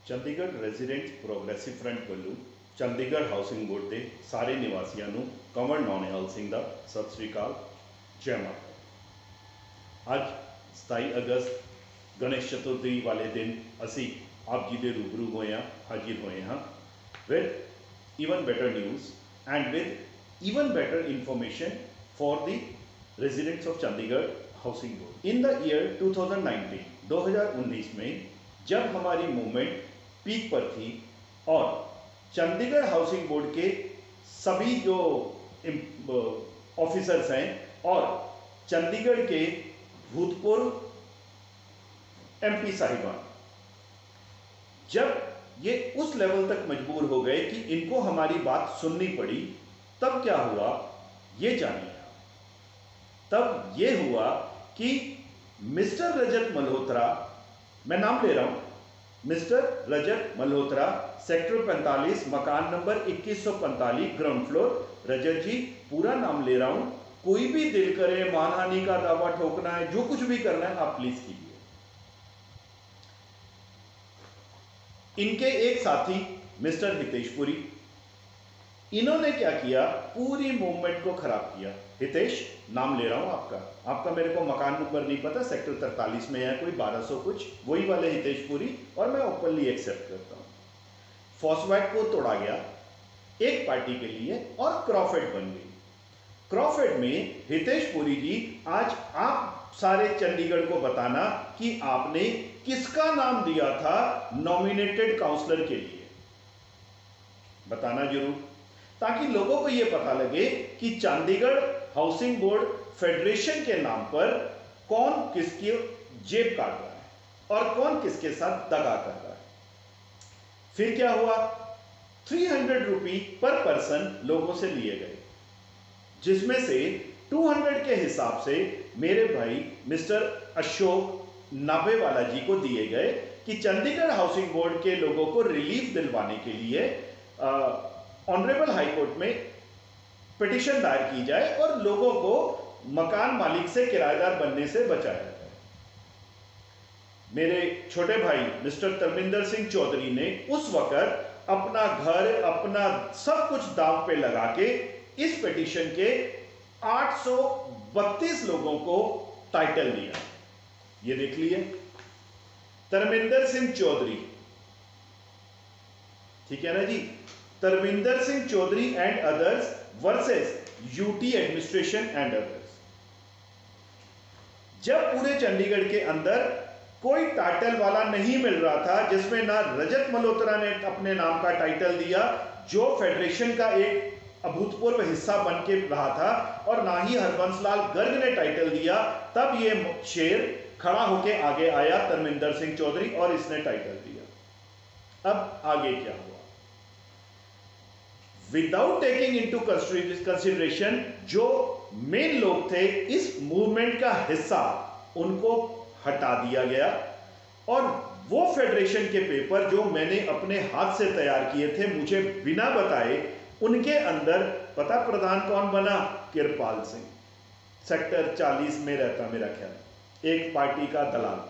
Chandigarh residents progressive front ਵੱਲੋਂ Chandigarh housing board ਦੇ ਸਾਰੇ ਨਿਵਾਸੀਆਂ ਨੂੰ ਕੰਵਰ ਨੌਨਿਹਾਲ ਸਿੰਘ ਦਾ ਸਤਿ ਸ੍ਰੀ ਅਕਾਲ, ਜੈ ਮਾਤਾ। ਅੱਜ 27 ਅਗਸਤ ਗਣੇਸ਼ ਚਤੁਰਥੀ ਵਾਲੇ ਦਿਨ ਅਸੀਂ ਆਪ ਜੀ ਦੇ ਰੂਬਰੂ ਹੋਏ ਹਾਂ, ਹਾਜ਼ਰ ਹੋਏ ਹਾਂ with even better news and with even better information for the residents of Chandigarh Housing Board. In the year 2019 में जब हमारी मूवमेंट पीक पर थी और चंडीगढ़ हाउसिंग बोर्ड के सभी जो ऑफिसर्स हैं और चंडीगढ़ के भूतपूर्व एमपी साहिबान जब ये उस लेवल तक मजबूर हो गए कि इनको हमारी बात सुननी पड़ी, तब क्या हुआ ये जानिए। तब ये हुआ कि मिस्टर रजत मल्होत्रा, मैं नाम ले रहा हूं, मिस्टर रजत मल्होत्रा, सेक्टर 45, मकान नंबर 2145, ग्राउंड फ्लोर। रजत जी, पूरा नाम ले रहा हूं, कोई भी दिल करे मानहानि का दावा ठोकना है, जो कुछ भी करना है आप प्लीज कीजिए। इनके एक साथी मिस्टर हितेश पुरी, इन्होंने क्या किया, पूरी मूवमेंट को खराब किया। हितेश, नाम ले रहा हूं आपका मेरे को मकान नंबर नहीं पता, सेक्टर 43 में है कोई 1200 कुछ, वही वाले हितेश पुरी, और मैं ओपनली एक्सेप्ट करता हूं। फॉस्फेट को तोड़ा गया एक पार्टी के लिए और क्रॉफेट बन गई। क्रॉफेट में हितेश पुरी जी, आज आप सारे चंडीगढ़ को बताना कि आपने किसका नाम दिया था नॉमिनेटेड काउंसलर के लिए, बताना जरूर, ताकि लोगों को यह पता लगे कि चंडीगढ़ हाउसिंग बोर्ड फेडरेशन के नाम पर कौन किसकी जेब काट रहा है और कौन किसके साथ दगा कर रहा है। फिर क्या हुआ, 300 रुपये पर पर्सन लोगों से लिए गए, जिसमें से 200 के हिसाब से मेरे भाई मिस्टर अशोक नाभेवाला जी को दिए गए कि चंडीगढ़ हाउसिंग बोर्ड के लोगों को रिलीफ दिलवाने के लिए ऑनरेबल हाई कोर्ट में पिटीशन दायर की जाए और लोगों को मकान मालिक से किराएदार बनने से बचाया जाए। मेरे छोटे भाई मिस्टर धर्मिंदर सिंह चौधरी ने उस वक्त अपना घर, अपना सब कुछ दांव पे लगा के इस पिटीशन के 832 लोगों को टाइटल दिया। ये देख लिए, धर्मिंदर सिंह चौधरी, ठीक है ना जी, Dharminder Singh Chaudhary and others versus UT administration and others. जब पूरे चंडीगढ़ के अंदर कोई टाइटल वाला नहीं मिल रहा था, जिसमें ना रजत मल्होत्रा ने अपने नाम का टाइटल दिया जो फेडरेशन का एक अभूतपूर्व हिस्सा बन के रहा था, और ना ही हरबंस लाल गर्ग ने टाइटल दिया, तब ये शेर खड़ा होके आगे आया धर्मिंदर सिंह चौधरी और इसने टाइटल दिया। अब आगे क्या हुआ, विदाउट टेकिंग इनटू कंसिडरेशन जो मेन लोग थे इस मूवमेंट का हिस्सा, उनको हटा दिया गया, और वो फेडरेशन के पेपर जो मैंने अपने हाथ से तैयार किए थे मुझे बिना बताए, उनके अंदर पता प्रधान कौन बना, कृपाल सिंह, सेक्टर 40 में रहता मेरा ख्याल, एक पार्टी का दलाल।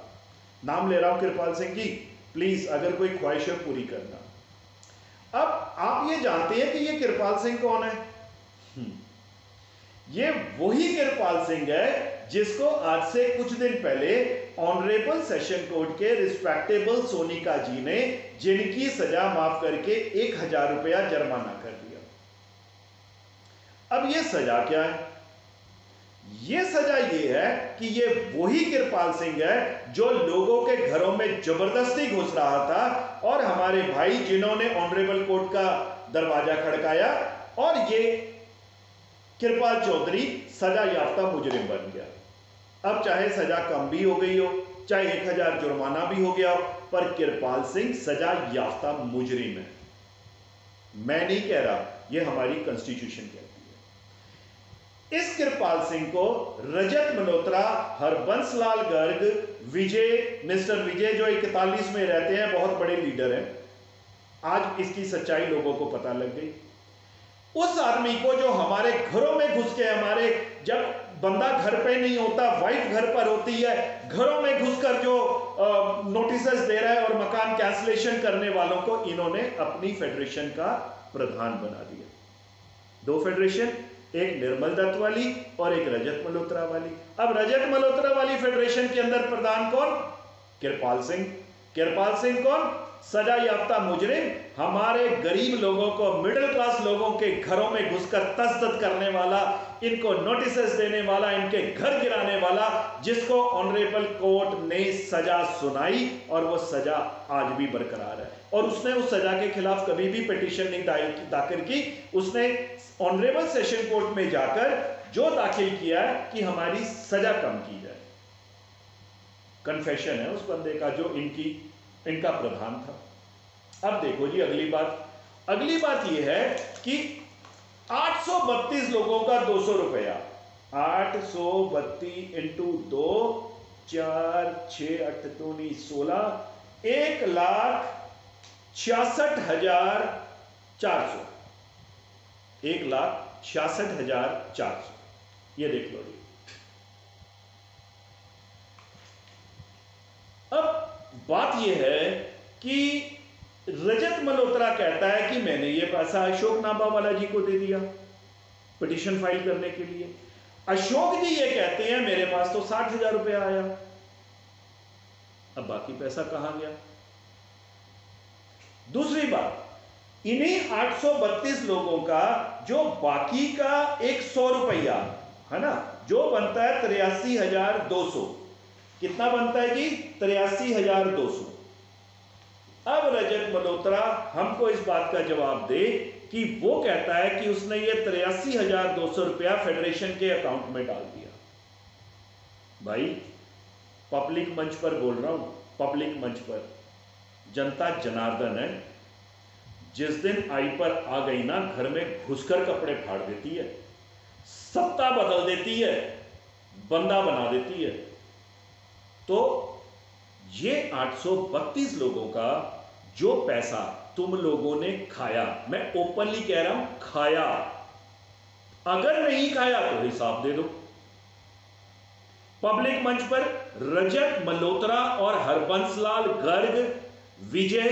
नाम ले रहा हूं कृपाल सिंह जी, प्लीज अगर कोई ख्वाहिश है पूरी करना। अब आप ये जानते हैं कि ये कृपाल सिंह कौन है? ये वही कृपाल सिंह है जिसको आज से कुछ दिन पहले ऑनरेबल सेशन कोर्ट के रिस्पेक्टेबल सोनिका जी ने, जिनकी सजा माफ करके 1000 रुपया जुर्माना कर दिया। अब ये सजा क्या है? ये सजा ये है कि ये वही कृपाल सिंह है जो लोगों के घरों में जबरदस्ती घुस रहा था, और हमारे भाई जिन्होंने ऑनरेबल कोर्ट का दरवाजा खड़काया, और ये कृपाल चौधरी सजा याफ्ता मुजरिम बन गया। अब चाहे सजा कम भी हो गई हो, चाहे 1000 जुर्माना भी हो गया हो, पर कृपाल सिंह सजा याफ्ता मुजरिम है। मैं नहीं कह रहा, यह हमारी कॉन्स्टिट्यूशन कहती है। इस कृपाल सिंह को रजत मल्होत्रा, हरबंस लाल गर्ग, विजय, मिस्टर विजय जो 41 में रहते हैं, बहुत बड़े लीडर हैं, आज इसकी सच्चाई लोगों को पता लग गई। उस आदमी को जो हमारे घरों में घुस के, हमारे जब बंदा घर पे नहीं होता, वाइफ घर पर होती है, घरों में घुसकर जो नोटिस दे रहा है और मकान कैंसलेशन करने वालों को इन्होंने अपनी फेडरेशन का प्रधान बना दिया। दो फेडरेशन, एक निर्मल दत्त वाली और एक रजत मल्होत्रा वाली। अब रजत मल्होत्रा वाली फेडरेशन के अंदर प्रधान कौन? किरपाल सिंह। किरपाल सिंह कौन? सजा याफ्ता मुजरिम, हमारे गरीब लोगों को, मिडिल क्लास लोगों के घरों में घुसकर तस्दद करने वाला, इनको नोटिस देने वाला, इनके घर गिराने वाला, जिसको ऑनरेबल कोर्ट ने सजा सुनाई और वो सजा आज भी बरकरार है। और उसने उस सजा के खिलाफ कभी भी पिटीशन नहीं दाखिल की। उसने ऑनरेबल सेशन कोर्ट में जाकर जो दाखिल किया है कि हमारी सजा कम की जाए। कन्फेशन है उस बंदे का जो इनका प्रधान था। अब देखो जी अगली बात यह है कि 832 लोगों का 200 रुपया, 832 इंटू 2, 4, 6, 8 दूनी 16, 1,66,400, 1,66,400। ये देख लो जी। अब बात यह है कि रजत मल्होत्रा कहता है कि मैंने ये पैसा अशोक नाभा वाला जी को दे दिया पिटीशन फाइल करने के लिए। अशोक जी ये कहते हैं मेरे पास तो 60,000 रुपया आया। अब बाकी पैसा कहां गया? दूसरी बात, इन्हीं 832 लोगों का जो बाकी का 100 रुपया है ना, जो बनता है 83,200। कितना बनता है जी? 83,200। अब रजत मल्होत्रा हमको इस बात का जवाब दे कि वो कहता है कि उसने ये 83,200 रुपया फेडरेशन के अकाउंट में डाल दिया। भाई पब्लिक मंच पर बोल रहा हूं, पब्लिक मंच पर, जनता जनार्दन है। जिस दिन आई पर आ गई ना, घर में घुसकर कपड़े फाड़ देती है, सत्ता बदल देती है, बंदा बना देती है। तो ये 832 लोगों का जो पैसा तुम लोगों ने खाया, मैं ओपनली कह रहा हूं खाया, अगर नहीं खाया तो हिसाब दे दो। पब्लिक मंच पर रजत मल्होत्रा और हरबंस लाल गर्ग, विजय,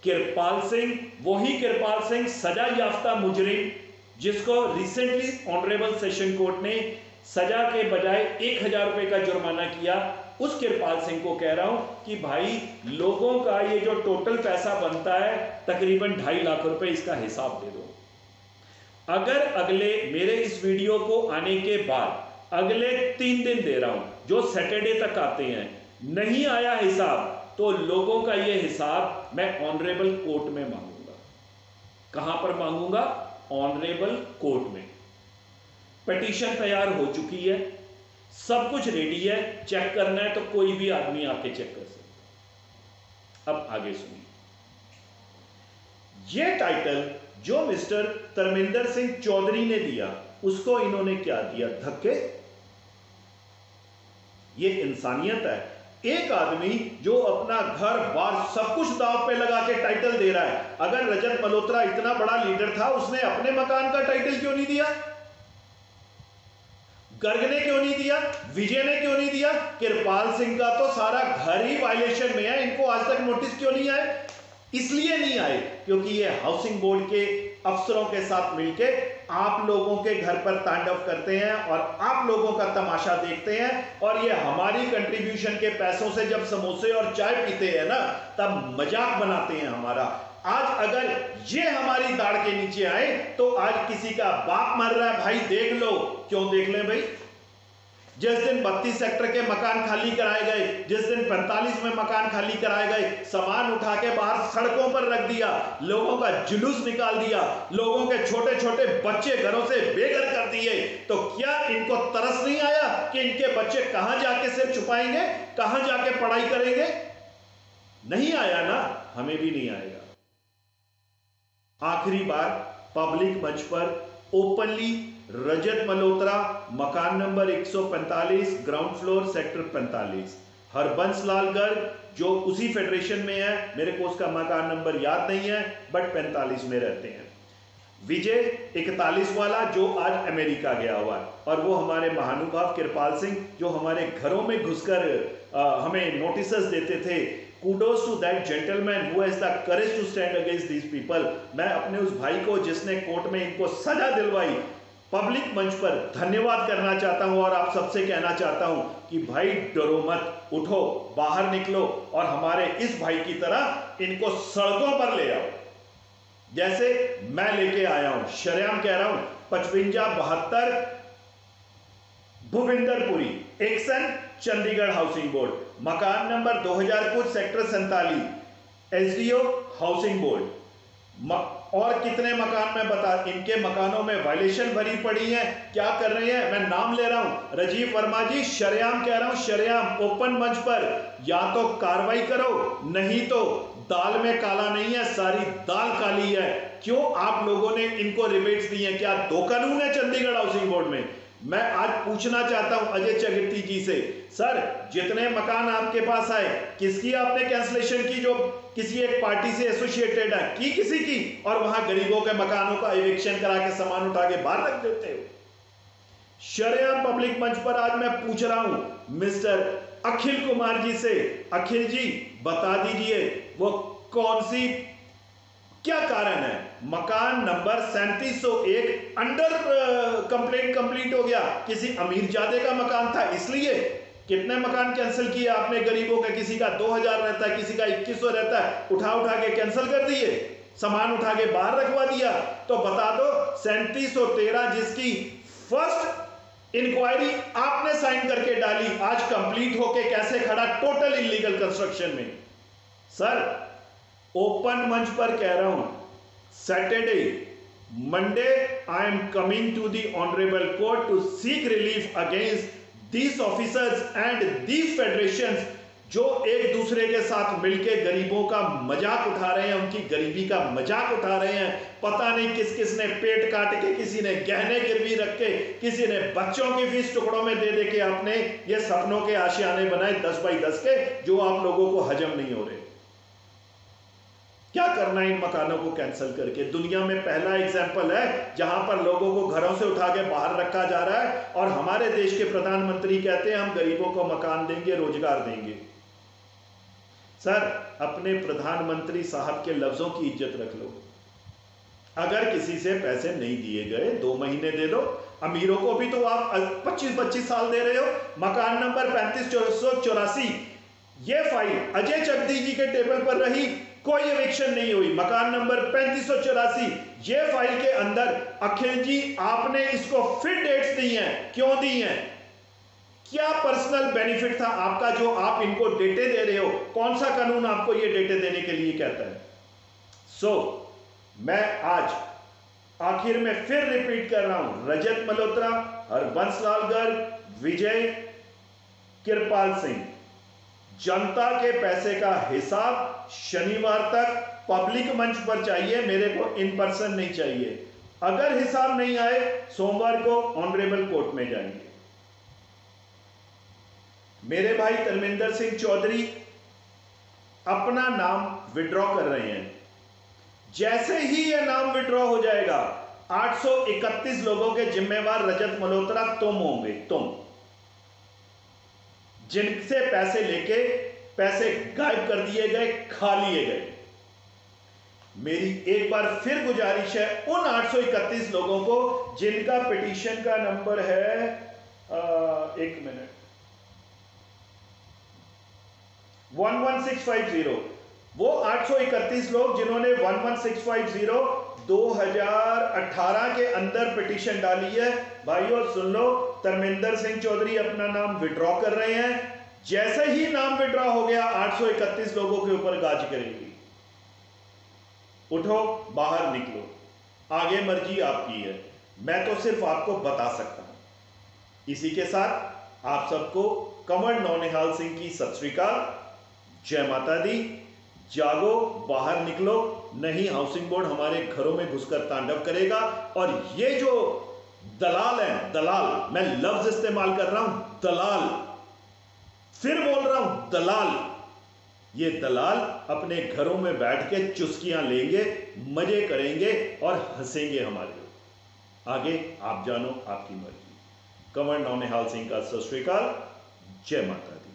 किरपाल सिंह, वही किरपाल सिंह सजा याफ्ता मुजरिम जिसको रिसेंटली ऑनरेबल सेशन कोर्ट ने सजा के बजाय 1,000 रुपए का जुर्माना किया, उस किरपाल सिंह को कह रहा हूं कि भाई लोगों का ये जो टोटल पैसा बनता है तकरीबन 2.5 लाख रुपए, इसका हिसाब दे दो। अगर अगले मेरे इस वीडियो को आने के बाद अगले 3 दिन दे रहा हूं, जो सैटरडे तक आते हैं, नहीं आया हिसाब तो लोगों का यह हिसाब मैं ऑनरेबल कोर्ट में मांगूंगा। कहां पर मांगूंगा? ऑनरेबल कोर्ट में। पिटीशन तैयार हो चुकी है, सब कुछ रेडी है, चेक करना है तो कोई भी आदमी आके चेक कर सकता। अब आगे सुनिए। यह टाइटल जो मिस्टर धर्मेंद्र सिंह चौधरी ने दिया, उसको इन्होंने क्या दिया? धक्के। यह इंसानियत है? एक आदमी जो अपना घर बार सब कुछ दांव पे लगा के टाइटल दे रहा है। अगर रजत मल्होत्रा इतना बड़ा लीडर था, उसने अपने मकान का टाइटल क्यों नहीं दिया? गर्ग ने क्यों नहीं दिया? विजय ने क्यों नहीं दिया? किरपाल सिंह का तो सारा घर ही वायलेशन में है, इनको आज तक नोटिस क्यों नहीं आए? इसलिए नहीं आए क्योंकि ये हाउसिंग बोर्ड के अफसरों के साथ मिलके आप लोगों के घर पर तांडव करते हैं और आप लोगों का तमाशा देखते हैं। और ये हमारी कंट्रीब्यूशन के पैसों से जब समोसे और चाय पीते हैं ना, तब मजाक बनाते हैं हमारा। आज अगर ये हमारी दाढ़ के नीचे आए तो आज किसी का बाप मर रहा है, भाई देख लो। क्यों देख लें भाई? जिस दिन 32 सेक्टर के मकान खाली कराए गए, जिस दिन 45 में मकान खाली कराए गए, सामान उठा के बाहर सड़कों पर रख दिया, लोगों का जुलूस निकाल दिया, लोगों के छोटे छोटे बच्चे घरों से बेघर कर दिए, तो क्या इनको तरस नहीं आया कि इनके बच्चे कहां जाके सिर छुपाएंगे, कहां जाके पढ़ाई करेंगे? नहीं आया ना, हमें भी नहीं आएगा। आखिरी बार पब्लिक मंच पर ओपनली रजत मल्होत्रा, मकान number 145, ground floor, sector 45, Harbans Lal Garg जो उसी फेडरेशन में है, मेरे को उसका मकान नंबर याद नहीं है, बट 45 में रहते हैं। विजय 41 वाला जो आज अमेरिका गया हुआ है, और वो हमारे महानुभाव कृपाल सिंह जो हमारे घरों में घुसकर हमें नोटिसेस देते थे। Kudos to that gentleman who has the courage to stand against these people. मैं अपने उस भाई को जिसने कोर्ट में इनको सजा दिलवाई, पब्लिक मंच पर धन्यवाद करना चाहता हूं और आप सबसे कहना चाहता हूं कि भाई डरो मत, उठो, बाहर निकलो और हमारे इस भाई की तरह इनको सड़कों पर ले आओ जैसे मैं लेके आया हूं। शरेआम कह रहा हूं, 5572 भूपिंदरपुरी, एक्सन, चंडीगढ़ हाउसिंग बोर्ड, मकान नंबर 2000 कुछ, सेक्टर 47, एसडीओ हाउसिंग बोर्ड। और कितने मकान में बता, इनके मकानों में वायलेशन भरी पड़ी है। क्या कर रहे हैं, मैं नाम ले रहा हूं, राजीव वर्मा जी, शरेआम कह रहा हूं, शरेआम, ओपन मंच पर या तो कार्रवाई करो, नहीं तो दाल में काला नहीं है, सारी दाल काली है। क्यों आप लोगों ने इनको रिबेट्स दी हैं? क्या दो कानून है चंडीगढ़ हाउसिंग बोर्ड में? मैं आज पूछना चाहता हूं अजय चगर्ती जी से, सर जितने मकान आपके पास आए किसकी आपने कैंसलेशन की? जो किसी एक पार्टी से एसोसिएटेड है की किसी की, और वहां गरीबों के मकानों का इविक्शन करा के सामान उठा के बाहर रख देते हो। शरेआम पब्लिक मंच पर आज मैं पूछ रहा हूं मिस्टर अखिल कुमार जी से, अखिल जी बता दीजिए वो कौन सी, क्या कारण है? मकान नंबर 3701 अंडर कंप्लेंट कंप्लीट हो गया, किसी अमीरजादे का मकान था इसलिए। कितने मकान कैंसिल किए आपने गरीबों के? किसी का 2000 रहता है, किसी का 2100 रहता है, उठा उठा के कैंसिल कर दिए, सामान उठा के बाहर रखवा दिया। तो बता दो 3713 जिसकी फर्स्ट इंक्वायरी आपने साइन करके डाली, आज कंप्लीट होके कैसे खड़ा टोटल इलीगल कंस्ट्रक्शन में? सर ओपन मंच पर कह रहा हूं, Saturday Monday I am coming to the honourable court to seek relief against these officers and these federations जो एक दूसरे के साथ मिलकर गरीबों का मजाक उठा रहे हैं, उनकी गरीबी का मजाक उठा रहे हैं। पता नहीं किस किस ने पेट काट के, किसी ने गहने गिरवी रख के, किसी ने बच्चों की फीस टुकड़ों में दे दे के आपने ये सपनों के आशियाने बनाए 10 बाई 10 के, जो आप लोगों को हजम नहीं हो रहे। क्या करना है इन मकानों को कैंसिल करके? दुनिया में पहला एग्जाम्पल है जहां पर लोगों को घरों से उठा के बाहर रखा जा रहा है, और हमारे देश के प्रधानमंत्री कहते हैं हम गरीबों को मकान देंगे, रोजगार देंगे। सर अपने प्रधानमंत्री साहब के लफ्जों की इज्जत रख लो। अगर किसी से पैसे नहीं दिए गए 2 महीने दे दो। अमीरों को भी तो आप 25-25 साल दे रहे हो। मकान नंबर 3584, ये फाइल अजय चगर्ती जी के टेबल पर रही, कोई एविक्शन नहीं हुई। मकान नंबर 3584, ये फाइल के अंदर अखिल जी आपने इसको फिर डेट्स दी हैं, क्यों दी हैं? क्या पर्सनल बेनिफिट था आपका जो आप इनको डेटे दे रहे हो? कौन सा कानून आपको ये डेटे देने के लिए कहता है? मैं आज आखिर में फिर रिपीट कर रहा हूं, रजत मल्होत्रा, हरबंस लाल गर्ग, विजय, कृपाल सिंह, जनता के पैसे का हिसाब शनिवार तक पब्लिक मंच पर चाहिए, मेरे को इन पर्सन नहीं चाहिए। अगर हिसाब नहीं आए सोमवार को ऑनरेबल कोर्ट में जाएंगे। मेरे भाई धर्मेंद्र सिंह चौधरी अपना नाम विड्रॉ कर रहे हैं। जैसे ही यह नाम विड्रॉ हो जाएगा 831 लोगों के जिम्मेवार रजत मल्होत्रा तुम होंगे, तुम जिनसे पैसे लेके पैसे गायब कर दिए गए, खा लिए गए। मेरी एक बार फिर गुजारिश है उन 831 लोगों को जिनका पिटीशन का नंबर है, एक मिनट, 11650, वो 831 लोग जिन्होंने 11650 2018 के अंदर पिटीशन डाली है, भाइयों सुन लो, धर्मेंद्र सिंह चौधरी अपना नाम विड्रॉ कर रहे हैं। जैसे ही नाम विड्रॉ हो गया 831 लोगों के ऊपर गाज करेंगी। उठो, बाहर निकलो, आगे मर्जी आपकी है, मैं तो सिर्फ आपको बता सकता हूं। इसी के साथ आप सबको कंवर नौनिहाल सिंह की सत श्री अकाल, जय माता दी। जागो, बाहर निकलो, नहीं हाउसिंग बोर्ड हमारे घरों में घुसकर तांडव करेगा। और ये जो दलाल है, दलाल, मैं लफ्ज इस्तेमाल कर रहा हूं, दलाल, फिर बोल रहा हूं दलाल, ये दलाल अपने घरों में बैठ के चुस्कियां लेंगे, मजे करेंगे और हंसेंगे हमारे ऊपर। आगे आप जानो, आपकी मर्जी। कंवर नौनिहाल सिंह का सत श्री अकाल। जय माता दी।